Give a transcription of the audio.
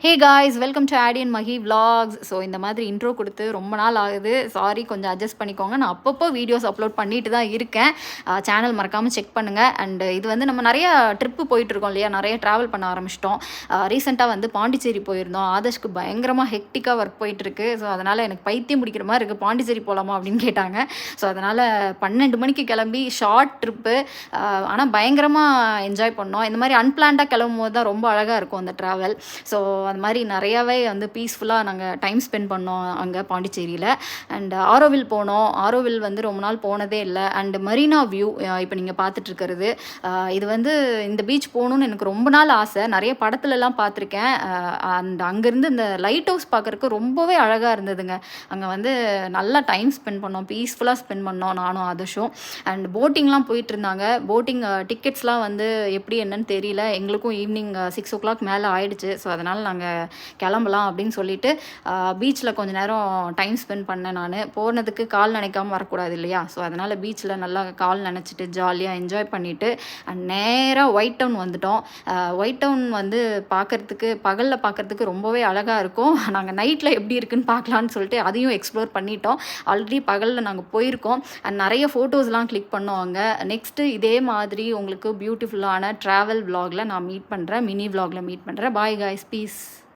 Hey guys, welcome to Aadi and Mahi vlogs. So இந்த மாதிரி intro கொடுத்து ரொம்ப நாள் ஆகுது. சாரி, கொஞ்சம் அட்ஜஸ்ட் பண்ணிக்கோங்க. நான் அப்பப்போ வீடியோஸ் அப்லோட் பண்ணிட்டு தான் இருக்கேன். சேனல் மறக்காமல் செக் பண்ணுங்கள். அண்ட் இது வந்து நம்ம நிறைய ட்ரிப்பு போயிட்டுருக்கோம் இல்லையா, நிறைய ட்ராவல் பண்ண ஆரம்பிச்சிட்டோம். ரீசெண்டாக வந்து பாண்டிச்சேரி போயிருந்தோம். ஆதர்ஷ்க்கு பயங்கரமாக ஹெக்டிக்காக ஒர்க் போயிட்டுருக்கு. ஸோ அதனால் எனக்கு பைத்தியம் முடிக்கிற மாதிரி இருக்குது. பாண்டிச்சேரி போகலாமா அப்படின்னு கேட்டாங்க. ஸோ அதனால் 12 மணிக்கு கிளம்பி ஷார்ட் ட்ரிப்பு, ஆனால் பயங்கரமாக என்ஜாய் பண்ணோம். இந்த மாதிரி அன்பிளான்டாக கிளம்பும் போது தான் ரொம்ப அழகாக இருக்கும் அந்த ட்ராவல். ஸோ அது மாதிரி நிறையாவே வந்து பீஸ்ஃபுல்லாக நாங்கள் டைம் ஸ்பெண்ட் பண்ணோம் அங்கே பாண்டிச்சேரியில். அண்ட் ஆரோவில் போனோம். ஆரோவில் வந்து ரொம்ப நாள் போனதே இல்லை. அண்ட் மரீனா வியூ இப்போ நீங்கள் பார்த்துட்ருக்கிறது, இது வந்து இந்த பீச் போகணுன்னு எனக்கு ரொம்ப நாள் ஆசை. நிறைய படத்துலலாம் பார்த்துருக்கேன். அண்ட் அங்கேருந்து இந்த லைட் ஹவுஸ் பார்க்குறக்கு ரொம்பவே அழகாக இருந்ததுங்க. அங்கே வந்து நல்லா டைம் ஸ்பெண்ட் பண்ணோம், பீஸ்ஃபுல்லாக ஸ்பெண்ட் பண்ணோம் நானும் ஆதர்ஷும். அண்ட் போட்டிங்லாம் போயிட்டு இருந்தாங்க. போட்டிங் டிக்கெட்ஸ்லாம் வந்து எப்படி என்னன்னு தெரியல. எங்களுக்கும் ஈவினிங் 6 o'clock மேலே ஆயிடுச்சு. ஸோ அதனால் நாங்கள் கிளம்பலாம் அப்படின்னு சொல்லிட்டு பீச்சில் கொஞ்சம் நேரம் டைம் ஸ்பெண்ட் பண்ணேன். நான் போனதுக்கு கால் நினைக்காமல் வரக்கூடாது இல்லையா, ஸோ அதனால் பீச்சில் நல்லா கால் நினச்சிட்டு ஜாலியாக என்ஜாய் பண்ணிவிட்டு அண்ட் நேராக ஒயிட் டவுன் வந்துட்டோம். ஒயிட் டவுன் வந்து பார்க்குறதுக்கு, பகலில் பார்க்குறதுக்கு ரொம்பவே அழகாக இருக்கும். நாங்கள் நைட்டில் எப்படி இருக்குன்னு பார்க்கலான்னு சொல்லிட்டு அதையும் எக்ஸ்ப்ளோர் பண்ணிட்டோம். ஆல்ரெடி பகலில் நாங்கள் போயிருக்கோம் அண்ட் நிறைய ஃபோட்டோஸ்லாம் கிளிக் பண்ணோம் அங்கே. நெக்ஸ்ட்டு இதே மாதிரி உங்களுக்கு பியூட்டிஃபுல்லான ட்ராவல் விலாகில் நான் மீட் பண்ணுறேன், மினி விலாகில் மீட் பண்ணுறேன். Bye guys, piece.